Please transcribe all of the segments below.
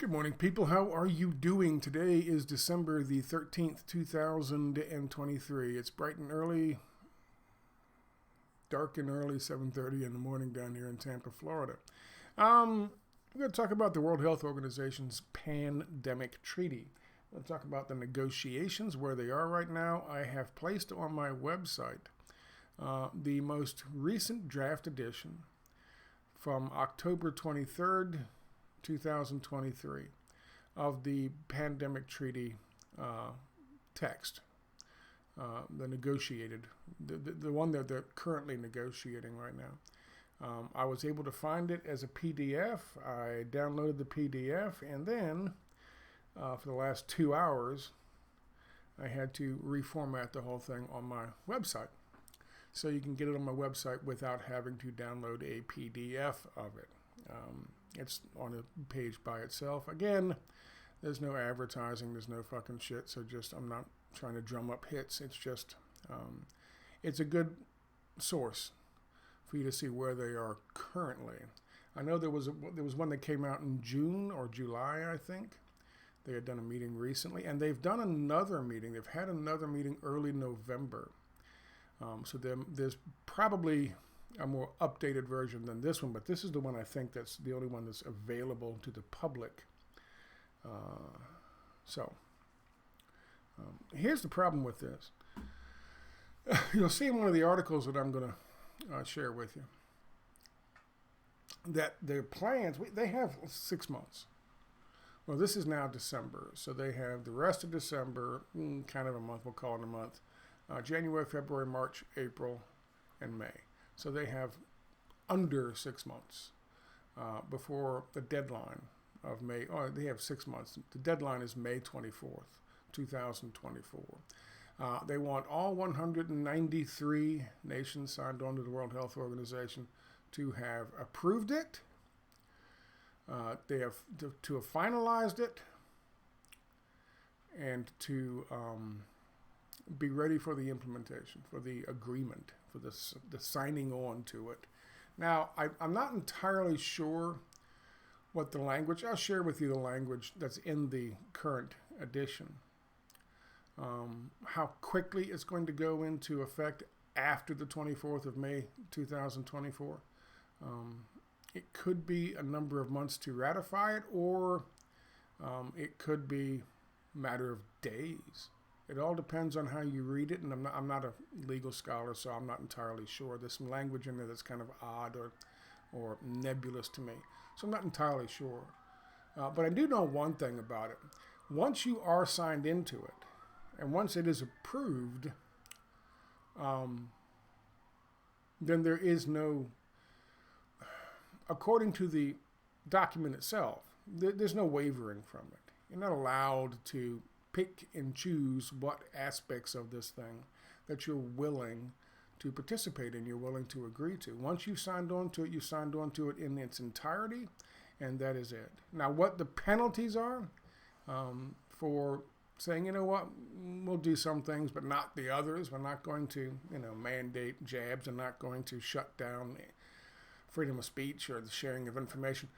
Good morning, people. How are you doing? Today is December the 13th, 2023. It's bright and early, dark and early, 7:30 in the morning down here in Tampa, Florida. We're going to talk about the World Health Organization's pandemic treaty. We'll talk about the negotiations, where they are right now. I have placed on my website the most recent draft edition from October 23rd, 2023 of the pandemic treaty text, the negotiated, the one that they're currently negotiating right now. I was able to find it as a PDF. I downloaded the PDF, and then for the last 2 hours, I had to reformat the whole thing on my website. So you can get it on my website without having to download a PDF of it. It's on a page by itself. Again, there's no advertising, there's no fucking shit, so I'm not trying to drum up hits. It's just, it's a good source for you to see where they are currently. I know there was one that came out in June or July, I think. They had done a meeting recently, and they've done another meeting. They've had another meeting early November. So there's probably a more updated version than this one, but this is the one I think that's the only one that's available to the public. Here's the problem with this. You'll see in one of the articles that I'm going to share with you that their plans, they have 6 months. Well, this is now December, so they have the rest of December, kind of a month, we'll call it a month, January, February, March, April, and May. So they have under 6 months before the deadline of May. Oh, they have 6 months. The deadline is May 24th, 2024. They want all 193 nations signed on to the World Health Organization to have approved it. They have to have finalized it and to be ready for the implementation, for the agreement, for the signing on to it. Now, I'm not entirely sure what the language, I'll share with you the language that's in the current edition. How quickly it's going to go into effect after the 24th of May, 2024. It could be a number of months to ratify it, or it could be a matter of days. It all depends on how you read it, and I'm not a legal scholar, so I'm not entirely sure. There's some language in there that's kind of odd or nebulous to me, so I'm not entirely sure. But I do know one thing about it. Once you are signed into it, and once it is approved, then there is no, according to the document itself, there's no wavering from it. You're not allowed to pick and choose what aspects of this thing that you're willing to participate in, you're willing to agree to. Once you've signed on to it, you signed on to it in its entirety, and that is it. Now, what the penalties are for saying, you know what, we'll do some things, but not the others. We're not going to, mandate jabs. and not going to shut down freedom of speech or the sharing of information.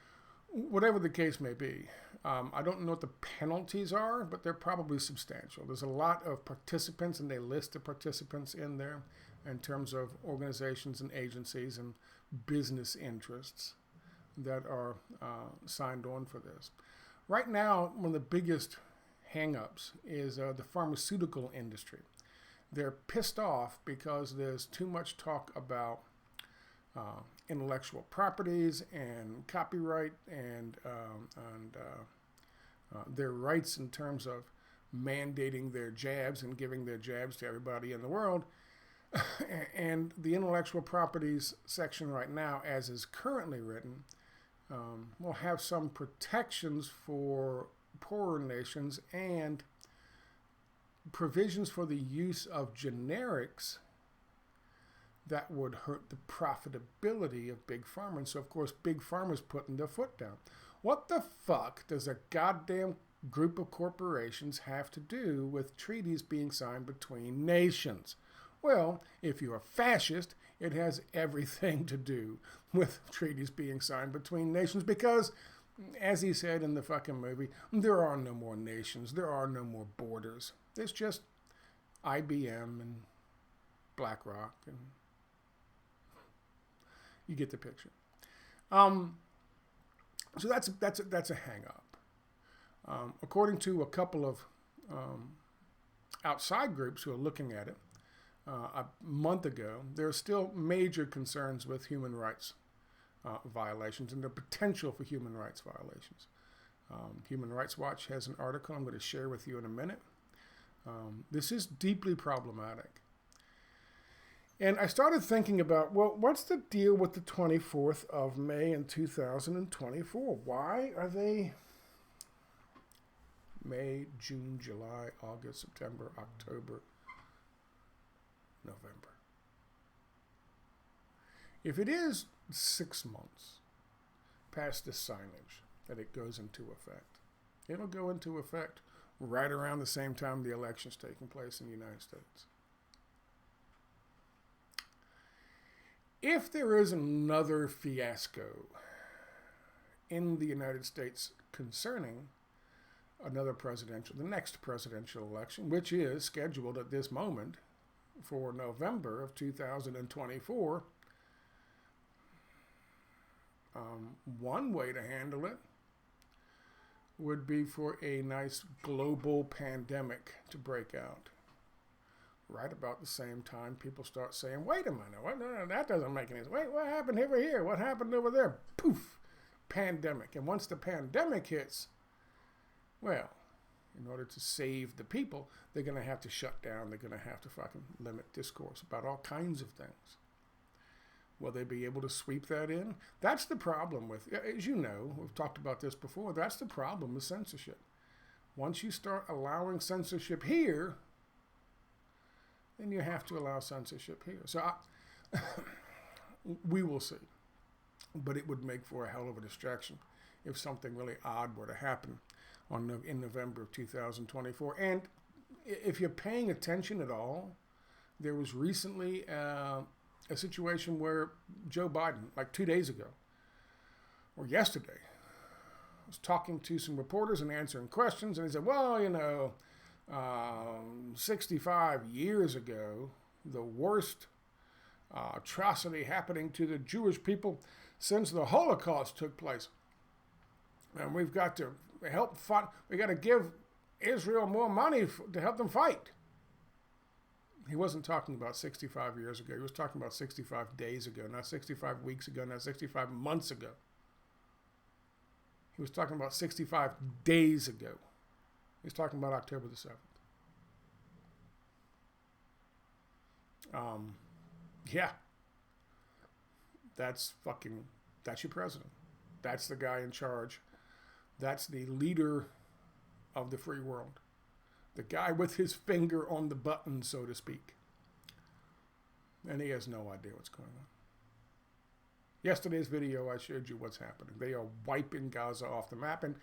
Whatever the case may be, I don't know what the penalties are, but they're probably substantial. There's a lot of participants, and they list the participants in there in terms of organizations and agencies and business interests that are signed on for this. Right now, one of the biggest hang-ups is the pharmaceutical industry. They're pissed off because there's too much talk about intellectual properties and copyright and their rights in terms of mandating their jabs and giving their jabs to everybody in the world. And the intellectual properties section right now, as is currently written, will have some protections for poorer nations and provisions for the use of generics that would hurt the profitability of Big Pharma. And so, of course, Big Pharma's putting their foot down. What the fuck does a goddamn group of corporations have to do with treaties being signed between nations? Well, if you're a fascist, it has everything to do with treaties being signed between nations, because as he said in the fucking movie, there are no more nations. There are no more borders. It's just IBM and BlackRock, and you get the picture. So that's a hang up. According to a couple of outside groups who are looking at it, a month ago, there are still major concerns with human rights violations and the potential for human rights violations. Human Rights Watch has an article I'm going to share with you in a minute. This is deeply problematic. And I started thinking about, well, what's the deal with the 24th of May in 2024? Why are they May, June, July, August, September, October, November? If it is 6 months past the signage that it goes into effect, it'll go into effect right around the same time the election's taking place in the United States. If there is another fiasco in the United States concerning the next presidential election, which is scheduled at this moment for November of 2024, one way to handle it would be for a nice global pandemic to break out. Right about the same time, people start saying, wait a minute, no, that doesn't make any sense. Wait, what happened over here? What happened over there? Poof, pandemic. And once the pandemic hits, well, in order to save the people, they're going to have to shut down. They're going to have to fucking limit discourse about all kinds of things. Will they be able to sweep that in? That's the problem with, as you know, we've talked about this before, that's the problem with censorship. Once you start allowing censorship here, then you have to allow censorship here. So we will see. But it would make for a hell of a distraction if something really odd were to happen in November of 2024. And if you're paying attention at all, there was recently a situation where Joe Biden, like 2 days ago, or yesterday, was talking to some reporters and answering questions, and he said, well, 65 years ago, the worst atrocity happening to the Jewish people since the Holocaust took place. And we've got to help fight. We got to give Israel more money to help them fight. He wasn't talking about 65 years ago. He was talking about 65 days ago, not 65 weeks ago, not 65 months ago. He was talking about 65 days ago. He's talking about October the 7th. Yeah. That's your president. That's the guy in charge. That's the leader of the free world. The guy with his finger on the button, so to speak. And he has no idea what's going on. Yesterday's video, I showed you what's happening. They are wiping Gaza off the map. And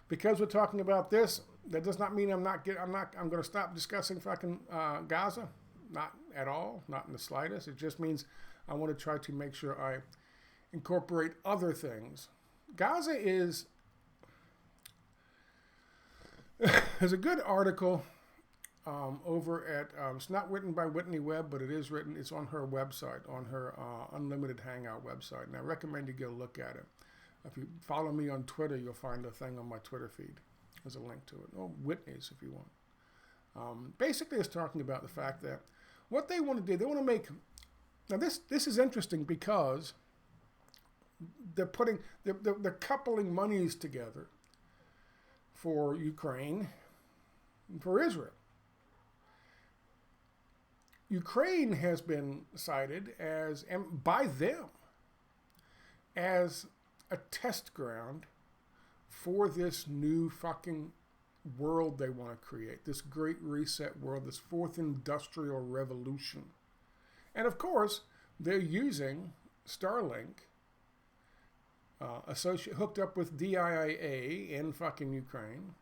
because we're talking about this, that does not mean I'm going to stop discussing fucking Gaza. Not at all. Not in the slightest. It just means I want to try to make sure I incorporate other things. Gaza is... There's a good article over at, it's not written by Whitney Webb, but it's on her website, on her Unlimited Hangout website. And I recommend you go look at it. If you follow me on Twitter, you'll find a thing on my Twitter feed. There's a link to it. Or Whitney's if you want. Basically, it's talking about the fact that what they want to do, they want to make, now this is interesting because they're coupling monies together for Ukraine and for Israel. Ukraine has been cited by them as a test ground for this new fucking world they want to create, this great reset world, this fourth industrial revolution. And of course, they're using Starlink hooked up with DIA in fucking Ukraine.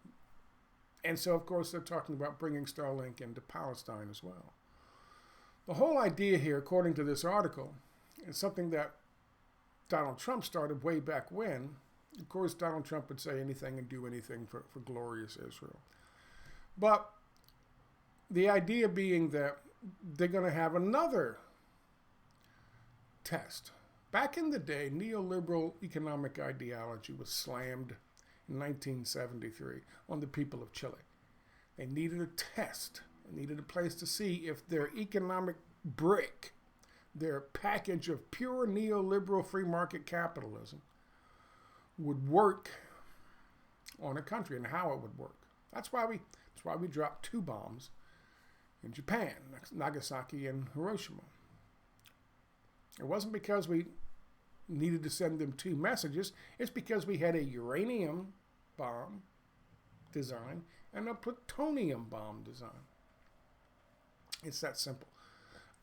And so, of course, they're talking about bringing Starlink into Palestine as well. The whole idea here, according to this article, is something that Donald Trump started way back when, Of course, Donald Trump would say anything and do anything for glorious Israel. But the idea being that they're going to have another test. Back in the day, neoliberal economic ideology was slammed in 1973 on the people of Chile. They needed a test. They needed a place to see if their economic brick, their package of pure neoliberal free market capitalism, would work on a country and how it would work. That's why we dropped 2 bombs in Japan, Nagasaki and Hiroshima. It wasn't because we needed to send them 2 messages. It's because we had a uranium bomb design and a plutonium bomb design. It's that simple.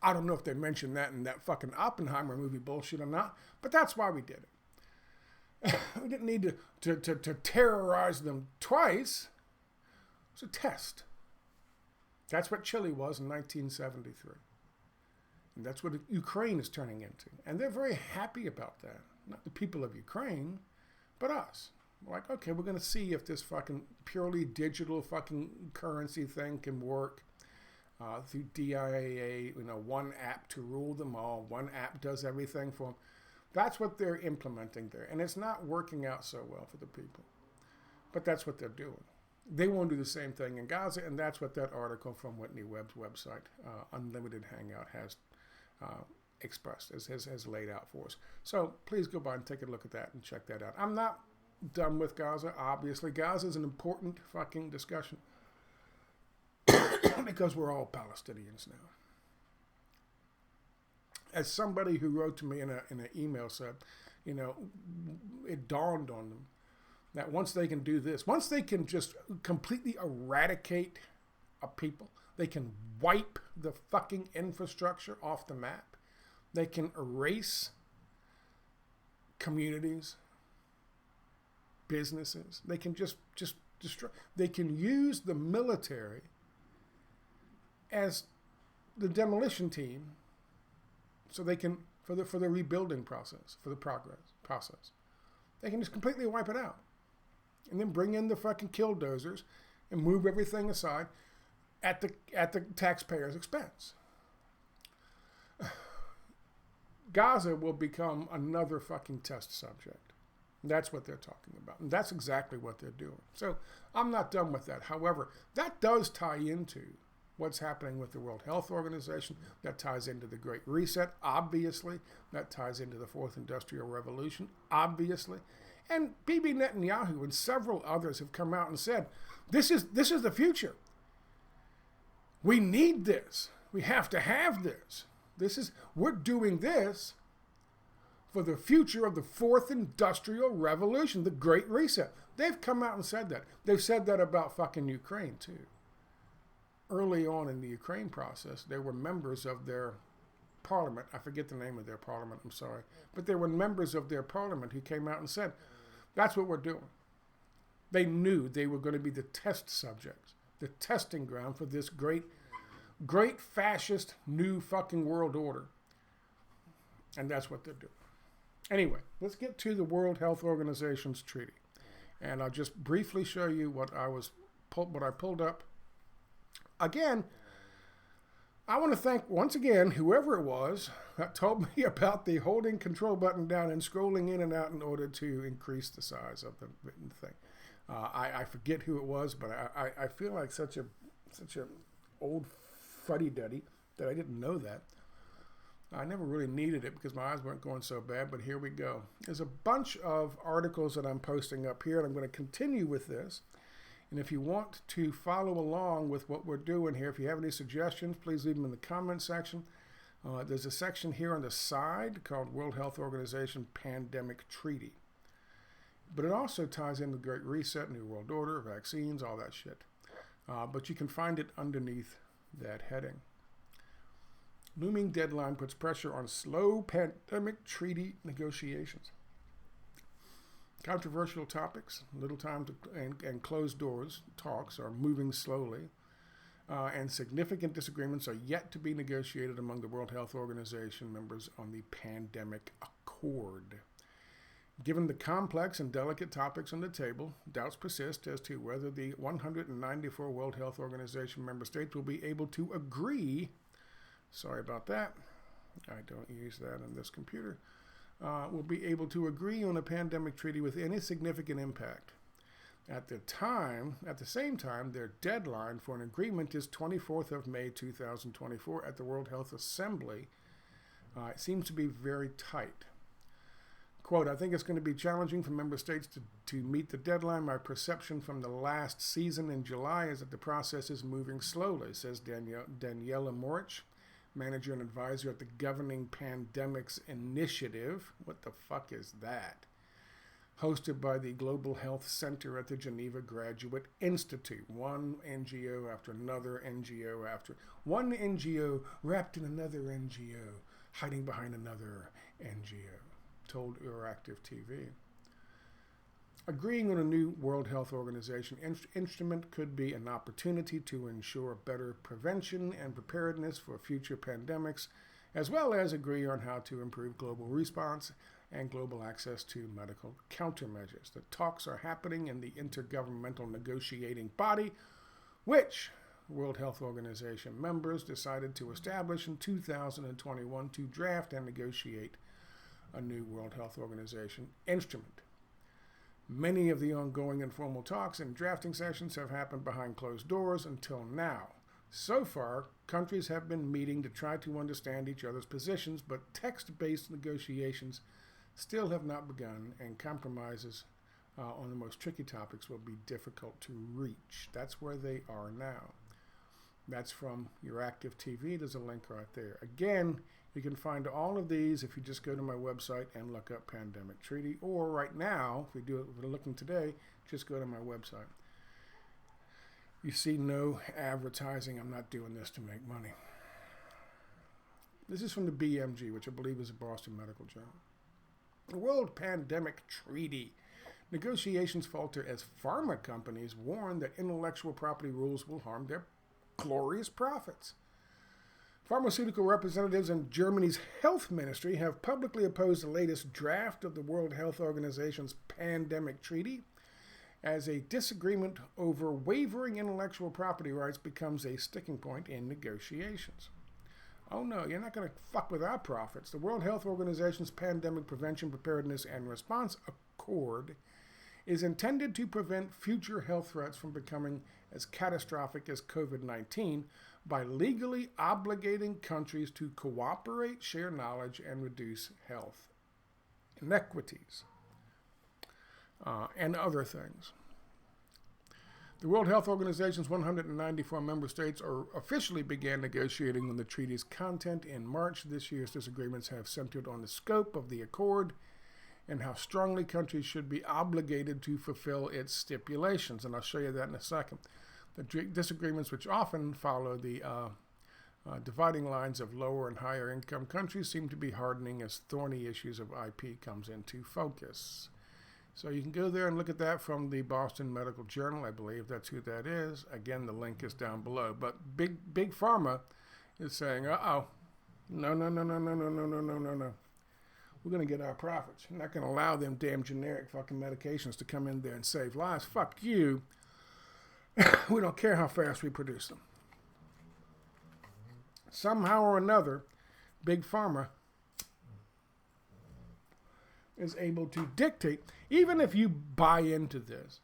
I don't know if they mentioned that in that fucking Oppenheimer movie bullshit or not, but that's why we did it. We didn't need to terrorize them twice. It was a test. That's what Chile was in 1973. And that's what Ukraine is turning into. And they're very happy about that. Not the people of Ukraine, but us. We're like, okay, we're going to see if this fucking purely digital fucking currency thing can work through DIAA, one app to rule them all. One app does everything for them. That's what they're implementing there. And it's not working out so well for the people. But that's what they're doing. They won't do the same thing in Gaza, and that's what that article from Whitney Webb's website, Unlimited Hangout, has expressed, has laid out for us. So please go by and take a look at that and check that out. I'm not done with Gaza, obviously. Gaza is an important fucking discussion because we're all Palestinians now. As somebody who wrote to me in an email said, it dawned on them that once they can do this, once they can just completely eradicate a people, they can wipe the fucking infrastructure off the map. They can erase communities, businesses. They can just destroy. They can use the military as the demolition team, so they can for the rebuilding process, for the progress process. They can just completely wipe it out, and then bring in the fucking killdozers and move everything aside at the taxpayer's expense. Gaza will become another fucking test subject. That's what they're talking about. And that's exactly what they're doing. So I'm not done with that. However, that does tie into what's happening with the World Health Organization. That ties into the Great Reset, obviously. That ties into the Fourth Industrial Revolution, obviously. And Bibi Netanyahu and several others have come out and said, this is the future. We need this. We have to have this. We're doing this for the future of the Fourth Industrial Revolution, the Great Reset. They've come out and said that. They've said that about fucking Ukraine, too. Early on in the Ukraine process, there were members of their parliament. I forget the name of their parliament, I'm sorry. But there were members of their parliament who came out and said, that's what we're doing. They knew they were going to be the test subjects, the testing ground for this great fascist new fucking world order. And that's what they're doing. Anyway, let's get to the World Health Organization's treaty. And I'll just briefly show you what I pulled up. Again, I want to thank, once again, whoever it was that told me about the holding control button down and scrolling in and out in order to increase the size of the written thing. I forget who it was, but I feel like such a old fuddy-duddy that I didn't know that. I never really needed it because my eyes weren't going so bad, but here we go. There's a bunch of articles that I'm posting up here, and I'm going to continue with this. And if you want to follow along with what we're doing here, if you have any suggestions, please leave them in the comment section. There's a section here on the side called World Health Organization Pandemic Treaty. But it also ties in the Great Reset, New World Order, vaccines, all that shit. But you can find it underneath that heading. Looming deadline puts pressure on slow pandemic treaty negotiations. Controversial topics, little time to, and closed doors talks are moving slowly, and significant disagreements are yet to be negotiated among the World Health Organization members on the pandemic accord. Given the complex and delicate topics on the table, doubts persist as to whether the 194 World Health Organization member states will be able to agree. Sorry about that. I don't use that on this computer. Will be able to agree on a pandemic treaty with any significant impact. At the same time, their deadline for an agreement is 24th of May 2024 at the World Health Assembly. It seems to be very tight. Quote, I think it's going to be challenging for member states to meet the deadline. My perception from the last season in July is that the process is moving slowly, says Daniela Morich, manager and advisor at the Governing Pandemics Initiative. What the fuck is that? Hosted by the Global Health Center at the Geneva Graduate Institute. One NGO after another NGO after one NGO wrapped in another NGO, hiding behind another NGO, told Euractiv TV. Agreeing on a new World Health Organization instrument could be an opportunity to ensure better prevention and preparedness for future pandemics, as well as agree on how to improve global response and global access to medical countermeasures. The talks are happening in the Intergovernmental Negotiating Body, which World Health Organization members decided to establish in 2021 to draft and negotiate a new World Health Organization instrument. Many of the ongoing informal talks and drafting sessions have happened behind closed doors until now. So far, countries have been meeting to try to understand each other's positions, but text-based negotiations still have not begun, and compromises on the most tricky topics will be difficult to reach. That's where they are now. That's from Euractiv TV. There's a link right there. Again, you can find all of these if you just go to my website and look up Pandemic Treaty, or right now, if we're looking today, just go to my website. You see no advertising. I'm not doing this to make money. This is from the BMG, which I believe is a Boston Medical Journal. The World Pandemic Treaty. Negotiations falter as pharma companies warn that intellectual property rules will harm their glorious profits. Pharmaceutical representatives in Germany's health ministry have publicly opposed the latest draft of the World Health Organization's Pandemic Treaty as a disagreement over wavering intellectual property rights becomes a sticking point in negotiations. Oh no, you're not going to fuck with our profits. The World Health Organization's Pandemic Prevention, Preparedness, and Response Accord is intended to prevent future health threats from becoming as catastrophic as COVID-19 by legally obligating countries to cooperate, share knowledge, and reduce health inequities, and other things. The World Health Organization's 194 member states officially began negotiating on the treaty's content in March. This year's disagreements have centered on the scope of the accord and how strongly countries should be obligated to fulfill its stipulations. And I'll show you that in a second. The disagreements, which often follow the dividing lines of lower and higher income countries, seem to be hardening as thorny issues of IP comes into focus. So you can go there and look at that from the Boston Medical Journal. I believe that's who that is. Again, the link is down below. But Big Pharma is saying, no. We're going to get our profits. We're not going to allow them damn generic fucking medications to come in there and save lives. Fuck you. We don't care how fast we produce them. Somehow or another, Big Pharma is able to dictate, even if you buy into this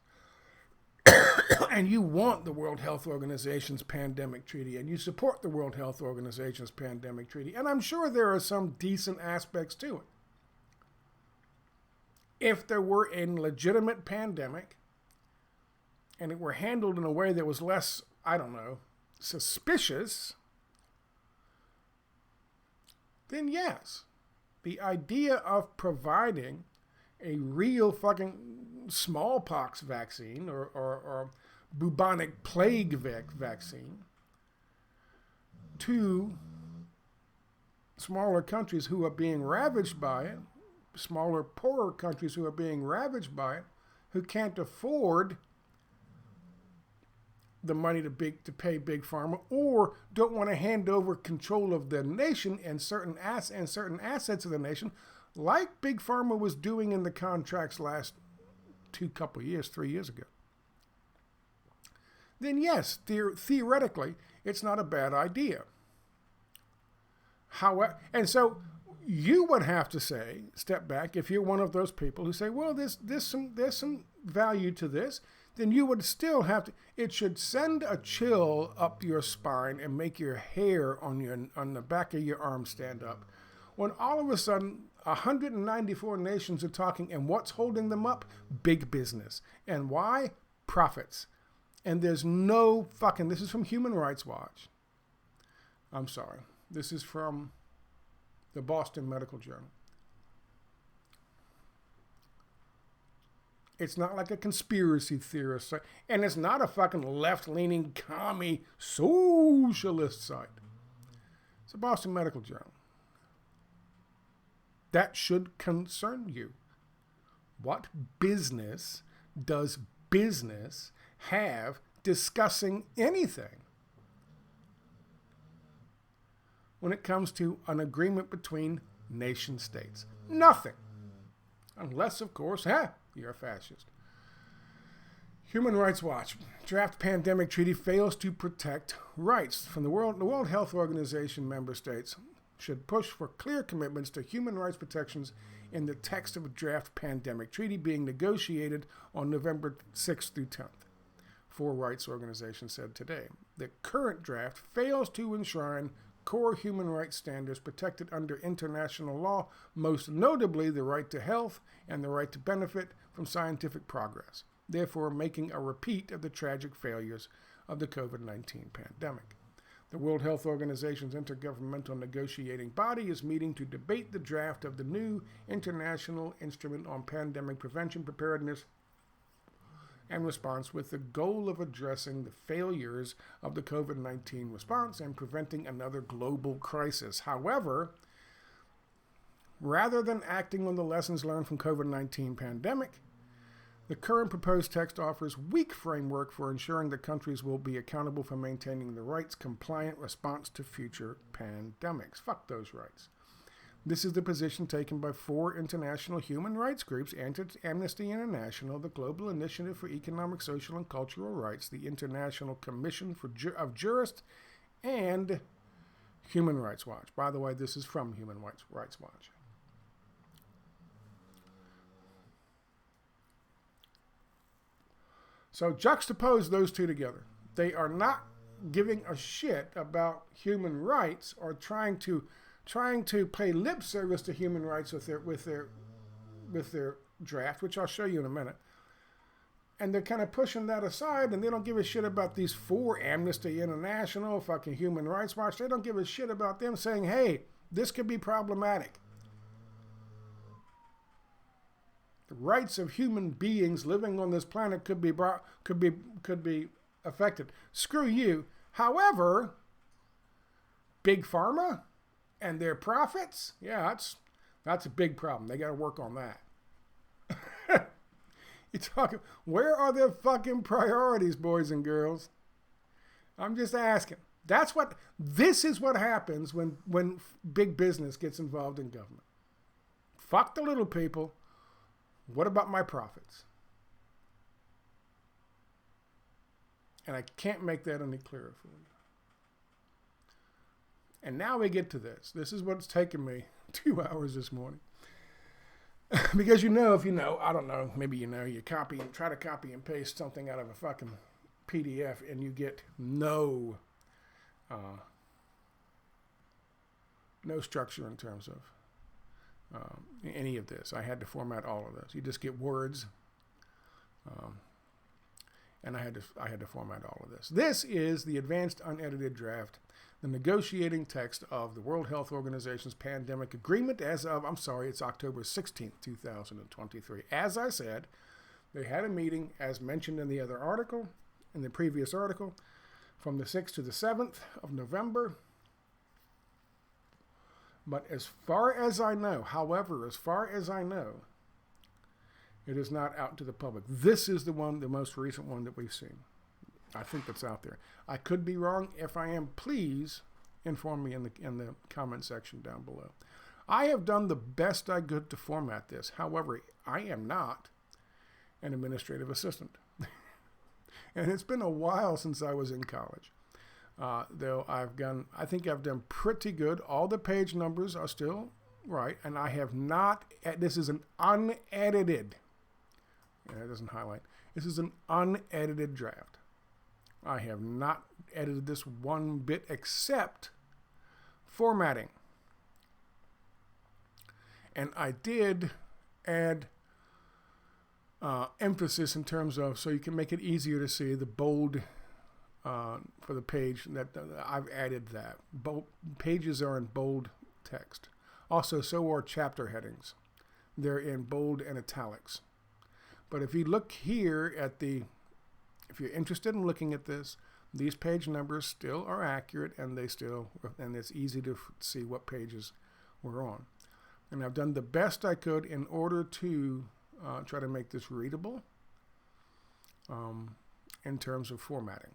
and you want the World Health Organization's Pandemic Treaty and you support the World Health Organization's Pandemic Treaty, and I'm sure there are some decent aspects to it. If there were a legitimate pandemic and it were handled in a way that was less, suspicious, then yes. The idea of providing a real fucking smallpox vaccine or bubonic plague vaccine to smaller countries who are being ravaged by it, smaller, poorer countries who are being ravaged by it, who can't afford the money to pay Big Pharma, or don't want to hand over control of the nation and certain assets of the nation, like Big Pharma was doing in the contracts last 3 years ago, then yes, theoretically, it's not a bad idea. However, and so you would have to say, step back, if you're one of those people who say, well, there's some value to this, then you would still have to, it should send a chill up your spine and make your hair on the back of your arm stand up. When all of a sudden, 194 nations are talking, and what's holding them up? Big business. And why? Profits. And there's no fucking, this is from Human Rights Watch. I'm sorry. This is from the Boston Medical Journal. It's not like a conspiracy theorist site. And it's not a fucking left-leaning commie socialist site. It's a Boston Medical Journal. That should concern you. What business does business have discussing anything when it comes to an agreement between nation states? Nothing. Unless, of course, you're a fascist. Human Rights Watch. Draft pandemic treaty fails to protect rights. From the World Health Organization member states should push for clear commitments to human rights protections in the text of a draft pandemic treaty being negotiated on November 6th through 10th. Four rights organizations said today. The current draft fails to enshrine core human rights standards protected under international law, most notably the right to health and the right to benefit from scientific progress, therefore making a repeat of the tragic failures of the COVID-19 pandemic. The World Health Organization's intergovernmental negotiating body is meeting to debate the draft of the new international instrument on pandemic prevention, preparedness, and response with the goal of addressing the failures of the COVID-19 response and preventing another global crisis. However, rather than acting on the lessons learned from COVID-19 pandemic, the current proposed text offers weak framework for ensuring that countries will be accountable for maintaining the rights-compliant response to future pandemics. Fuck those rights. This is the position taken by four international human rights groups: Amnesty International, the Global Initiative for Economic, Social, and Cultural Rights, the International Commission of Jurists, and Human Rights Watch. By the way, this is from Human Rights Watch. So juxtapose those two together. They are not giving a shit about human rights or trying to pay lip service to human rights with their draft, which I'll show you in a minute. And they're kind of pushing that aside, and they don't give a shit about these four: Amnesty International, fucking Human Rights Watch. They don't give a shit about them saying, hey, this could be problematic. The rights of human beings living on this planet could be affected. Screw you. However, Big Pharma and their profits, yeah, that's a big problem. They got to work on that. You're talking, where are their fucking priorities, boys and girls? I'm just asking. This is what happens when big business gets involved in government. Fuck the little people. What about my profits? And I can't make that any clearer for you. And now we get to this. This is what's taken me 2 hours this morning. Because if you know, I don't know, maybe you know, you try to copy and paste something out of a fucking PDF and you get no structure in terms of any of this. I had to format all of this. You just get words, and I had to format all of this. This is the advanced unedited draft, the negotiating text of the World Health Organization's pandemic agreement as of, it's October 16th, 2023. As I said, they had a meeting, as mentioned in the other article, in the previous article, from the 6th to the 7th of November. But as far as I know, it is not out to the public. This is the most recent one that we've seen. I think that's out there. I could be wrong. If I am, please inform me in the comment section down below. I have done the best I could to format this. However, I am not an administrative assistant. And it's been a while since I was in college. Though I think I've done pretty good. All the page numbers are still right. And I have not, this is an unedited, it doesn't highlight. This is an unedited draft. I have not edited this one bit except formatting. And I did add emphasis in terms of, so you can make it easier to see the bold for the page. That I've added that. Pages are in bold text. Also, so are chapter headings. They're in bold and italics. But if you look here at if you're interested in looking at this, these page numbers still are accurate, and it's easy to see what pages we're on. And I've done the best I could in order to try to make this readable in terms of formatting.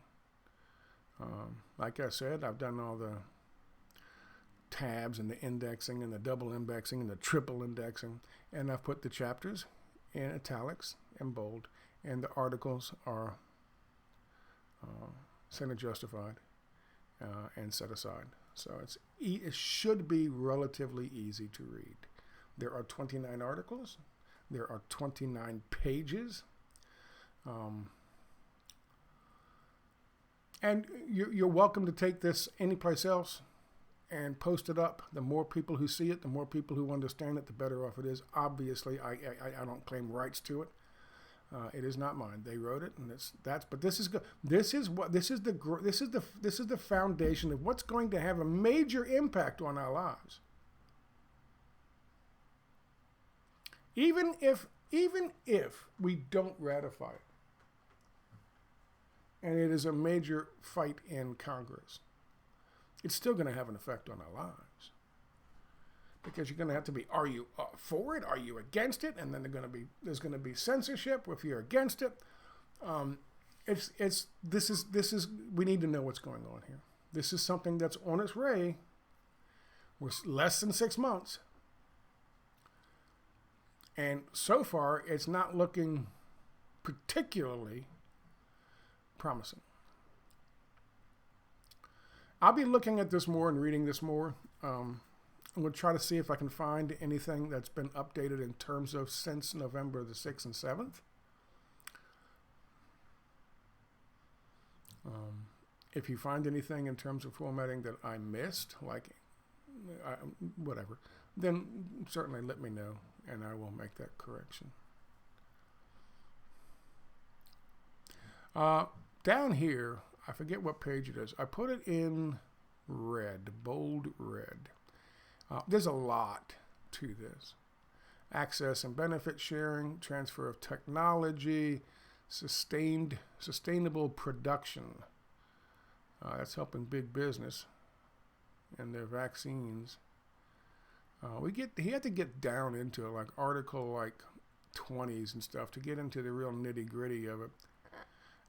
Like I said, I've done all the tabs and the indexing and the double indexing and the triple indexing, and I've put the chapters in italics and bold, and the articles are Senate justified and set aside. So it should be relatively easy to read. There are 29 articles. There are 29 pages. And you're welcome to take this anyplace else and post it up. The more people who see it, the more people who understand it, the better off it is. Obviously, I don't claim rights to it. It is not mine. They wrote it, and but this is good. This is the foundation of what's going to have a major impact on our lives. Even if we don't ratify it, and it is a major fight in Congress, it's still going to have an effect on our lives. Because you're going to have to be, are you for it? Are you against it? And then there's going to be censorship if you're against it. We need to know what's going on here. This is something that's on its way. We're less than 6 months. And so far, it's not looking particularly promising. I'll be looking at this more and reading this more. I'm going to try to see if I can find anything that's been updated in terms of since November the 6th and 7th. If you find anything in terms of formatting that I missed, whatever, then certainly let me know, and I will make that correction. Down here, I forget what page it is. I put it in red, bold red. There's a lot to this. Access and benefit sharing, transfer of technology, sustainable production. That's helping big business and their vaccines. He had to get down into like article 20s and stuff to get into the real nitty gritty of it.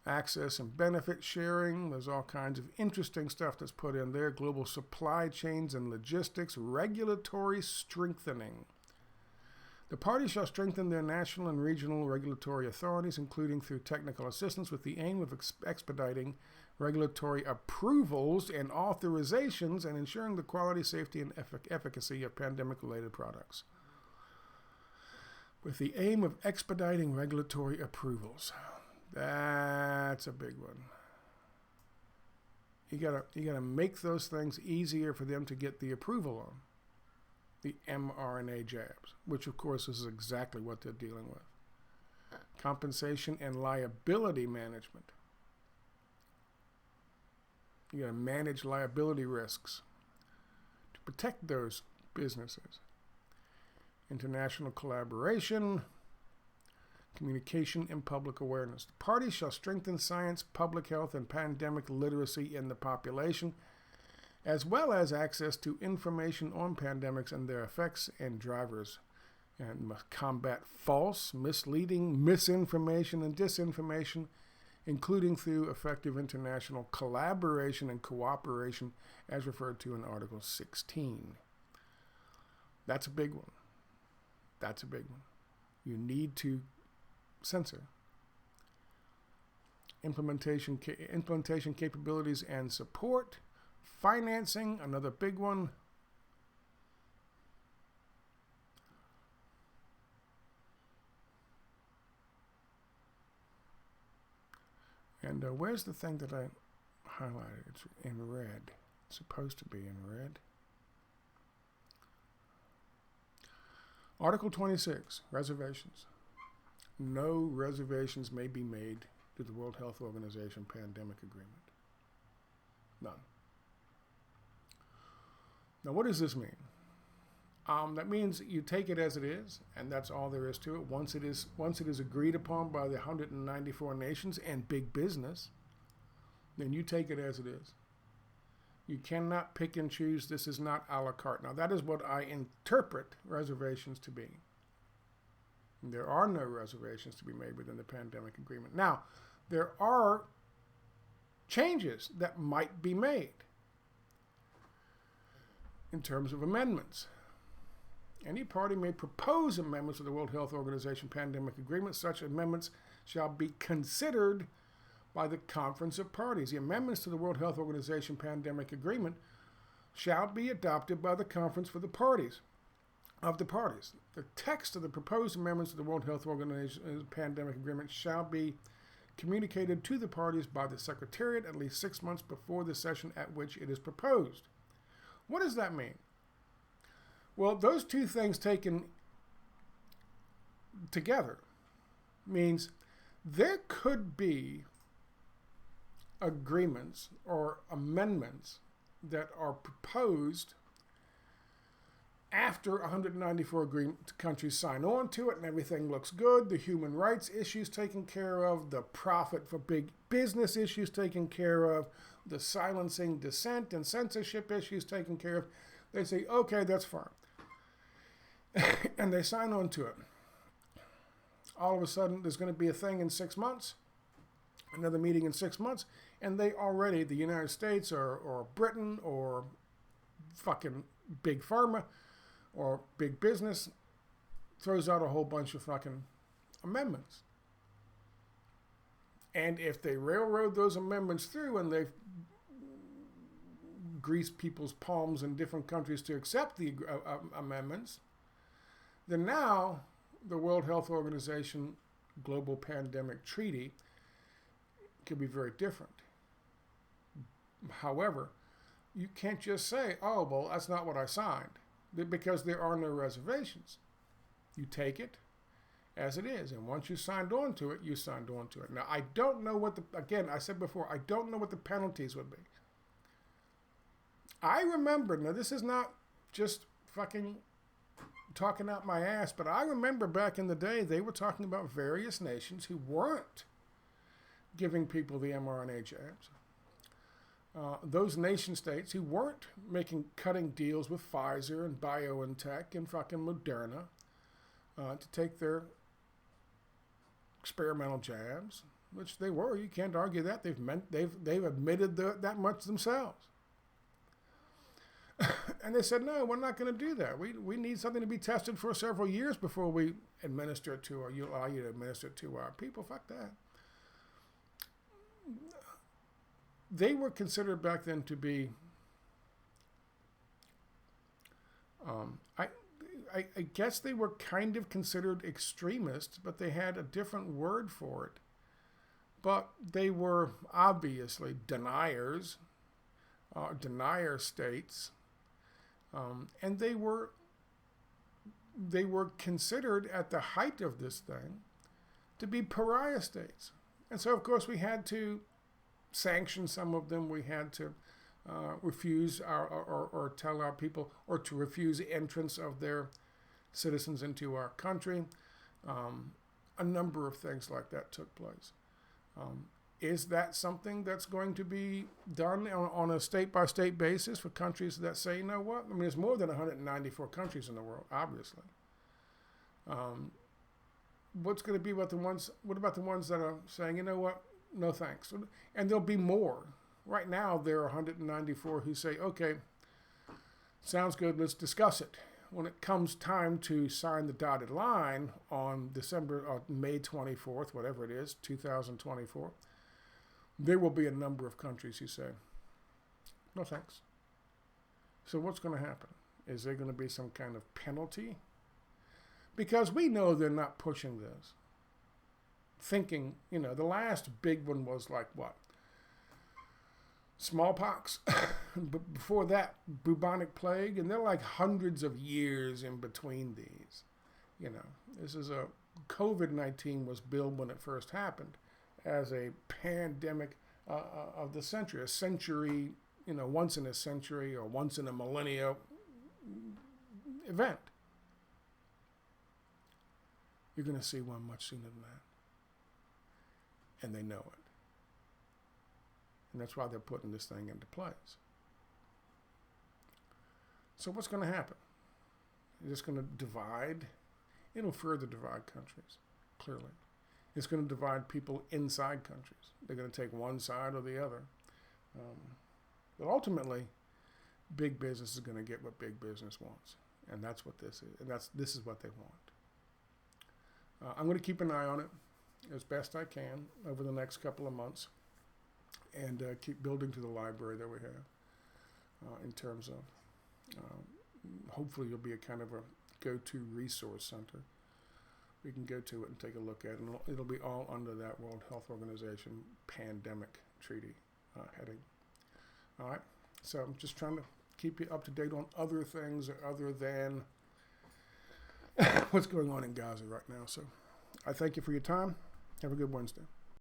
Access and benefit sharing. There's all kinds of interesting stuff that's put in there. Global supply chains and logistics. Regulatory strengthening. The parties shall strengthen their national and regional regulatory authorities, including through technical assistance, with the aim of expediting regulatory approvals and authorizations and ensuring the quality, safety, and efficacy of pandemic-related products. With the aim of expediting regulatory approvals. That's a big one. You gotta make those things easier for them to get the approval on. The mRNA jabs, which of course is exactly what they're dealing with. Compensation and liability management. You gotta manage liability risks to protect those businesses. International collaboration. Communication and public awareness. The parties shall strengthen science, public health, and pandemic literacy in the population, as well as access to information on pandemics and their effects and drivers, and must combat false, misleading, misinformation, and disinformation, including through effective international collaboration and cooperation, as referred to in Article 16. That's a big one. That's a big one. You need to censor. Implementation capabilities and support. Financing, another big one. And where's the thing that I highlighted? It's in red. It's supposed to be in red. Article 26, reservations. No reservations may be made to the World Health Organization Pandemic Agreement. None. Now, what does this mean? That means you take it as it is, and that's all there is to it. Once it is agreed upon by the 194 nations and big business, then you take it as it is. You cannot pick and choose. This is not a la carte. Now, that is what I interpret reservations to be. There are no reservations to be made within the pandemic agreement. Now, there are changes that might be made in terms of amendments. Any party may propose amendments to the World Health Organization Pandemic Agreement. Such amendments shall be considered by the Conference of Parties. The amendments to the World Health Organization Pandemic Agreement shall be adopted by the Conference for the Parties of the parties. The text of the proposed amendments to the World Health Organization Pandemic Agreement shall be communicated to the parties by the Secretariat at least 6 months before the session at which it is proposed. What does that mean? Well, those two things taken together means there could be agreements or amendments that are proposed after 194 countries sign on to it and everything looks good, the human rights issues taken care of, the profit for big business issues taken care of, the silencing dissent and censorship issues taken care of. They say, okay, that's fine. And they sign on to it. All of a sudden, there's going to be a thing in 6 months, another meeting in 6 months, and they already, the United States or Britain or fucking Big Pharma or Big Business throws out a whole bunch of fucking amendments. And if they railroad those amendments through and they grease people's palms in different countries to accept the amendments, then now the World Health Organization Global Pandemic Treaty could be very different. However, you can't just say, oh, well, that's not what I signed, because there are no reservations. You take it as it is, and once you signed on to it, you signed on to it. Now, I don't know what again, I said before, I don't know what the penalties would be. I remember, now this is not just fucking talking out my ass, but I remember back in the day, they were talking about various nations who weren't giving people the mRNA jabs. Those nation states who weren't cutting deals with Pfizer and BioNTech and fucking Moderna to take their experimental jabs, which they were. You can't argue that. They've admitted that much themselves. And they said, no, we're not going to do that. We need something to be tested for several years before we administer it to, or allow you to administer it to our people. Fuck that. They were considered back then to be, I guess they were kind of considered extremists, but they had a different word for it. But they were obviously denier states, and they were considered at the height of this thing to be pariah states. And so, of course, we had to sanction some of them. We had to refuse or tell our people, or to refuse entrance of their citizens into our country. A number of things like that took place. Is that something that's going to be done on a state-by-state basis for countries that say, you know what? I mean, there's more than 194 countries in the world, obviously. What's going to be about the ones? What about the ones that are saying, you know what? No thanks. And there'll be more. Right now, there are 194 who say, okay, sounds good, let's discuss it. when it comes time to sign the dotted line on May 24th, whatever it is, 2024, there will be a number of countries who say, no thanks. So what's going to happen? Is there going to be some kind of penalty? Because we know they're not pushing this. Thinking, the last big one was like what? Smallpox. But before that, bubonic plague. And they're like hundreds of years in between these. This is COVID-19 was billed when it first happened as a pandemic of the century. A century, once in a century or once in a millennia event. You're going to see one much sooner than that. And they know it. And that's why they're putting this thing into place. So what's going to happen? Is this going to divide? It'll further divide countries, clearly. It's going to divide people inside countries. They're going to take one side or the other. But ultimately, big business is going to get what big business wants. And that's what this is. And this is what they want. I'm going to keep an eye on it as best I can over the next couple of months and keep building to the library that we have in terms of hopefully you'll be a kind of a go-to resource center. We can go to it and take a look at it, and it'll be all under that World Health Organization pandemic treaty heading. All right, so I'm just trying to keep you up to date on other things other than what's going on in Gaza right now. So I thank you for your time. Have a good Wednesday.